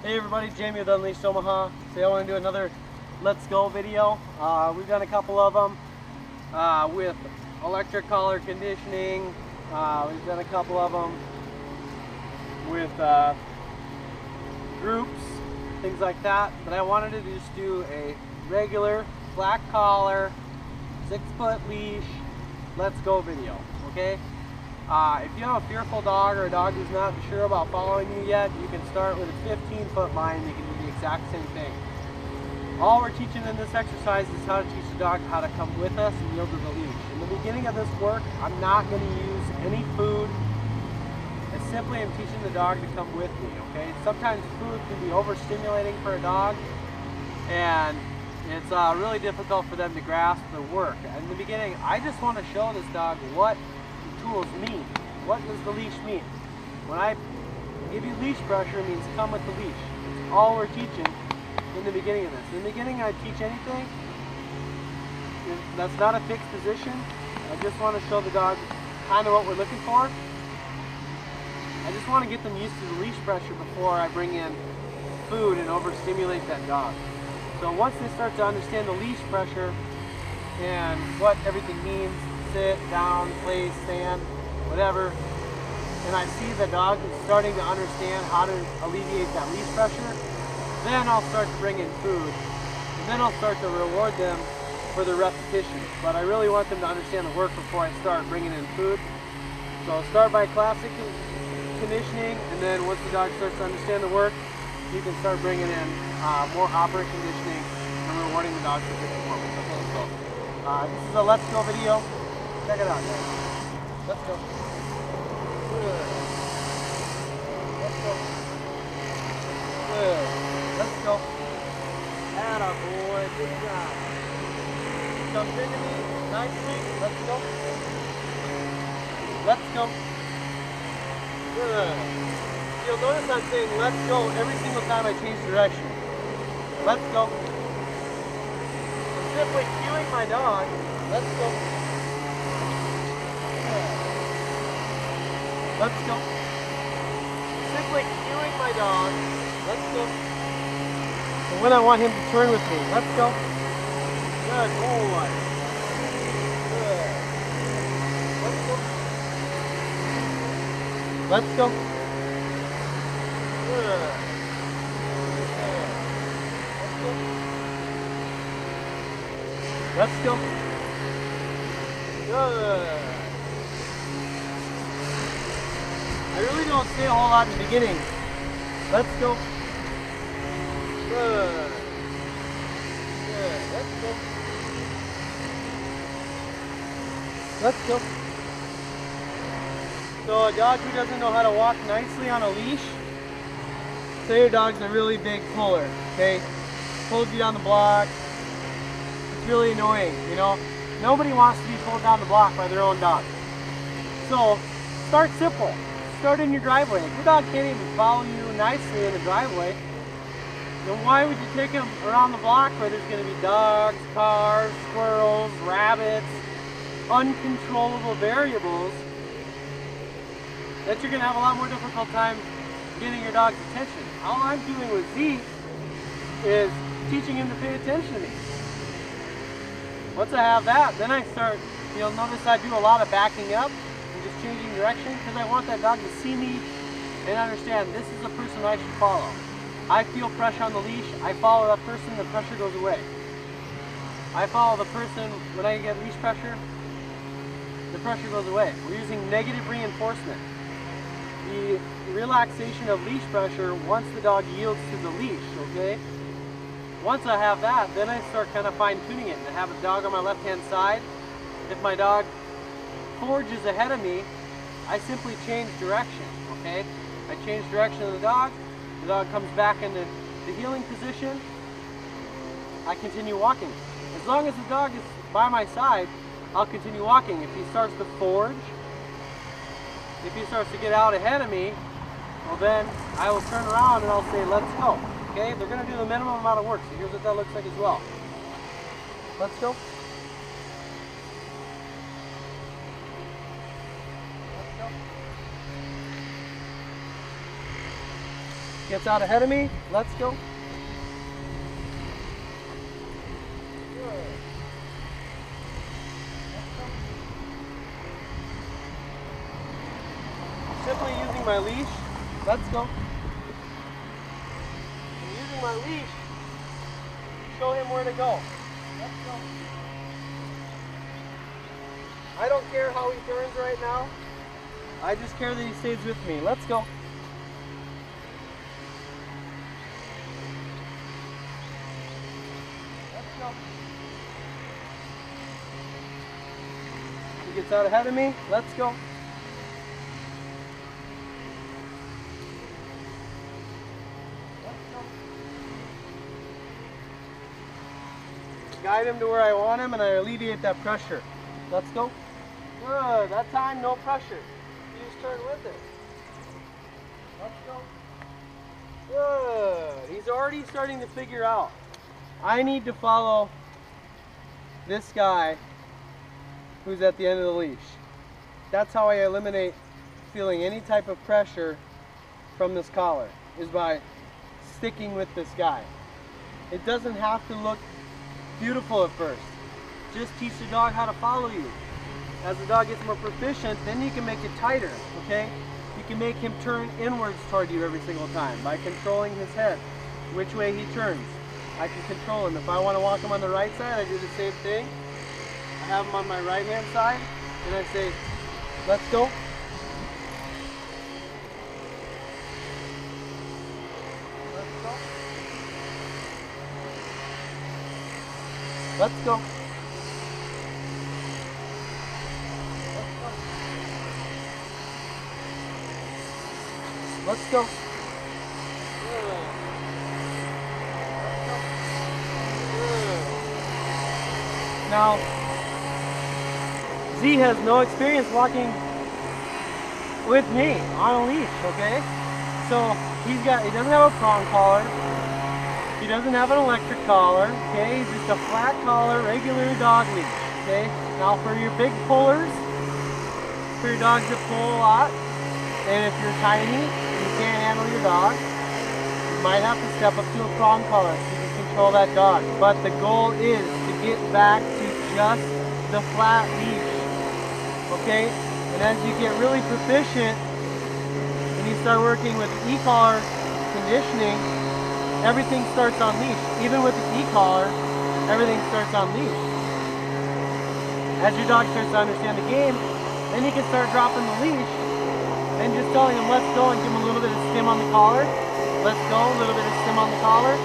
Hey everybody, Jamie with Unleashed Omaha. Today I want to do another Let's Go video. We've done a couple of them with electric collar conditioning. We've done a couple of them with groups, things like that. But I wanted to just do a regular black collar, 6-foot leash, Let's Go video, okay? If you have a fearful dog or a dog who's not sure about following you yet, you can start with a 15-foot line. You can do the exact same thing. All we're teaching in this exercise is how to teach the dog how to come with us and yield to the leash. In the beginning of this work, I'm not going to use any food. I simply am teaching the dog to come with me, okay? Sometimes food can be overstimulating for a dog, and it's really difficult for them to grasp the work. In the beginning, I just want to show this dog what tools mean. What does the leash mean? When I give you leash pressure, it means come with the leash. It's all we're teaching in the beginning of this. In the beginning, I teach anything that's not a fixed position. I just want to show the dog kind of what we're looking for. I just want to get them used to the leash pressure before I bring in food and overstimulate that dog. So once they start to understand the leash pressure and what everything means, sit, down, place, stand, whatever, and I see the dog is starting to understand how to alleviate that leash pressure, then I'll start to bring in food, and then I'll start to reward them for the repetitions. But I really want them to understand the work before I start bringing in food. So I'll start by classic conditioning, and then once the dog starts to understand the work, you can start bringing in more operant conditioning and rewarding the dog for good performance. Okay, so this is a Let's Go video. Check it out, guys. Let's go. Good. Let's go. Good. Let's go. Atta boy, good job. Comes into me nicely. Let's go. Let's go. Good. You'll notice I'm saying let's go every single time I change direction. Let's go. I'm simply cueing my dog. Let's go. Let's go. Simply cueing my dog. Let's go. And when I want him to turn with me, let's go. Good boy. Good. Let's go. Let's go. Good. Good. Let's go. Good. I really don't say a whole lot in the beginning. Let's go. Good. Good. Let's go. Let's go. So a dog who doesn't know how to walk nicely on a leash, say your dog's a really big puller, okay? Pulls you down the block. It's really annoying, you know? Nobody wants to be pulled down the block by their own dog. So start simple. Start in your driveway. If your dog can't even follow you nicely in the driveway, then why would you take him around the block where there's going to be dogs, cars, squirrels, rabbits, uncontrollable variables that you're going to have a lot more difficult time getting your dog's attention. All I'm doing with Zeke is teaching him to pay attention to me. Once I have that, then I start, you'll notice I do a lot of backing up and just changing direction because I want that dog to see me and understand this is the person I should follow. I feel pressure on the leash, I follow that person, the pressure goes away. I follow the person, when I get leash pressure, the pressure goes away. We're using negative reinforcement. The relaxation of leash pressure once the dog yields to the leash, okay? Once I have that, then I start kind of fine-tuning it. I have a dog on my left-hand side. If my dog forges ahead of me, I simply change direction, okay? I change direction of the dog comes back into the heeling position, I continue walking. As long as the dog is by my side, I'll continue walking. If he starts to forge, if he starts to get out ahead of me, well then I will turn around and I'll say, let's go. Okay, they're going to do the minimum amount of work, so here's what that looks like as well. Let's go. Let's go. Gets out ahead of me. Let's go. Good. Simply using my leash. Let's go. I'm using my leash. Show him where to go. Let's go. I don't care how he turns right now. I just care that he stays with me. Let's go. Let's go. He gets out ahead of me. Let's go. Guide him to where I want him and I alleviate that pressure. Let's go. Good. That time, no pressure. You just turn with it. Let's go. Good. He's already starting to figure out. I need to follow this guy who's at the end of the leash. That's how I eliminate feeling any type of pressure from this collar, is by sticking with this guy. It doesn't have to look beautiful at first. Just teach the dog how to follow you. As the dog gets more proficient, then you can make it tighter, okay? You can make him turn inwards toward you every single time by controlling his head, which way he turns. I can control him. If I want to walk him on the right side, I do the same thing. I have him on my right hand side, and I say, let's go. Let's go. Let's go. Now, Z has no experience walking with me on a leash, okay? So he doesn't have a prong collar. He doesn't have an electric collar, okay? He's just a flat collar, regular dog leash, okay? Now for your big pullers, for your dogs that pull a lot, and if you're tiny and you can't handle your dog, you might have to step up to a prong collar so you can control that dog. But the goal is to get back to just the flat leash, okay? And as you get really proficient and you start working with e-collar conditioning, everything starts on leash. Even with the e-collar, everything starts on leash. As your dog starts to understand the game, then you can start dropping the leash and just telling him, let's go, and give him a little bit of stim on the collar. Let's go, a little bit of stim on the collar.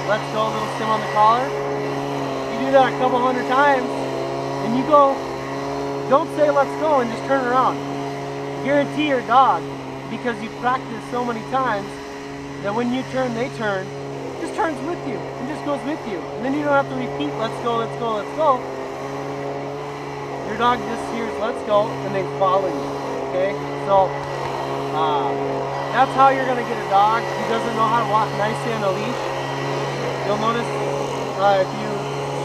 Let's go, a little stim on the collar. You do that a couple hundred times, and you go, don't say let's go and just turn around. Guarantee your dog, because you've practiced so many times, that when you turn, they turn, just turns with you and just goes with you. And then you don't have to repeat, let's go, let's go, let's go. Your dog just hears, let's go, and they follow you, okay? So, that's how you're gonna get a dog who doesn't know how to walk nicely on a leash. You'll notice if you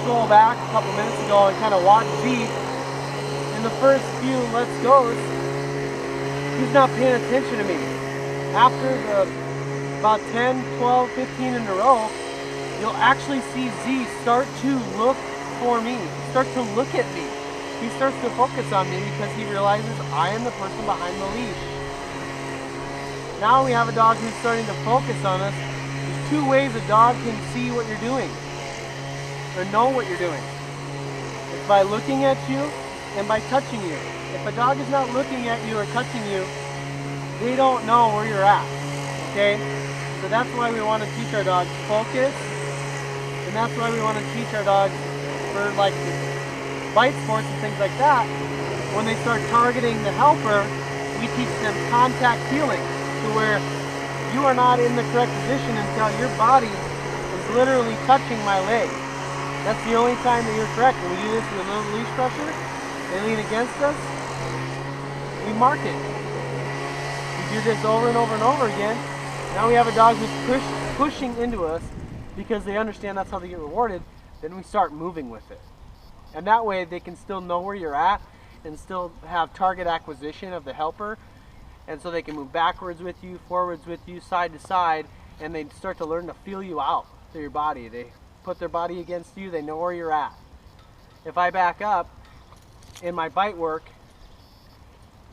scroll back a couple minutes ago and kind of watch Z, in the first few let's goes, he's not paying attention to me. After about 10, 12, 15 in a row, you'll actually see Z start to look for me, start to look at me. He starts to focus on me because he realizes I am the person behind the leash. Now we have a dog who's starting to focus on us. There's two ways a dog can see what you're doing, or know what you're doing. It's by looking at you and by touching you. If a dog is not looking at you or touching you, they don't know where you're at, okay? So that's why we want to teach our dogs focus, and that's why we want to teach our dogs for like bite sports and things like that. When they start targeting the helper, we teach them contact feeling, to where you are not in the correct position until your body is literally touching my leg. That's the only time that you're correct. When we do this with a little leash pressure, they lean against us, we mark it. We do this over and over and over again. Now we have a dog who's pushing into us because they understand that's how they get rewarded. Then we start moving with it. And that way they can still know where you're at and still have target acquisition of the helper and so they can move backwards with you, forwards with you, side to side, and they start to learn to feel you out through your body. They put their body against you, they know where you're at. If I back up in my bite work,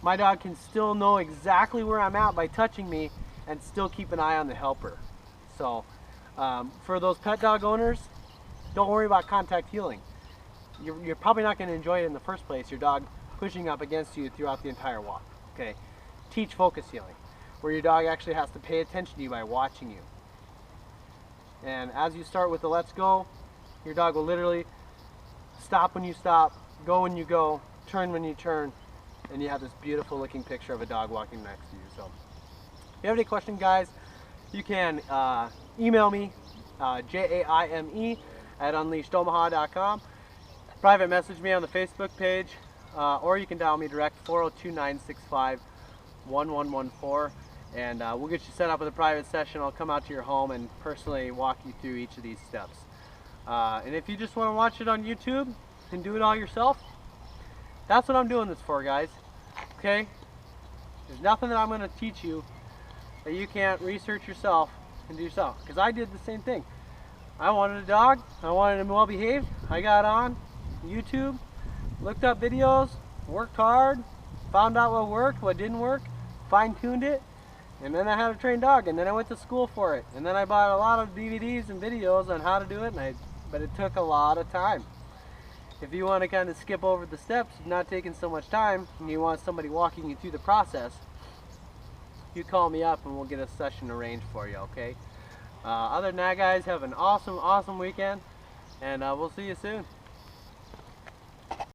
my dog can still know exactly where I'm at by touching me and still keep an eye on the helper. So for those pet dog owners, don't worry about contact healing. You're probably not going to enjoy it in the first place, your dog pushing up against you throughout the entire walk. Okay, teach focus healing, where your dog actually has to pay attention to you by watching you. And as you start with the let's go, your dog will literally stop when you stop, go when you go, turn when you turn, and you have this beautiful looking picture of a dog walking next to you. So if you have any questions, guys, you can email me, jaime@unleashedomaha.com, private message me on the Facebook page, or you can dial me direct, 402-965-1114, and we'll get you set up with a private session. I'll come out to your home and personally walk you through each of these steps. And if you just want to watch it on YouTube and do it all yourself, that's what I'm doing this for, guys. Okay? There's nothing that I'm going to teach you that you can't research yourself and do yourself. Because I did the same thing. I wanted a dog. I wanted him well behaved. I got on YouTube, looked up videos, worked hard, found out what worked, what didn't work, fine-tuned it, and then I had a trained dog, and then I went to school for it. And then I bought a lot of DVDs and videos on how to do it, but it took a lot of time. If you want to kind of skip over the steps, not taking so much time, and you want somebody walking you through the process, you call me up and we'll get a session arranged for you, okay? Other than that, guys, have an awesome weekend, and we'll see you soon.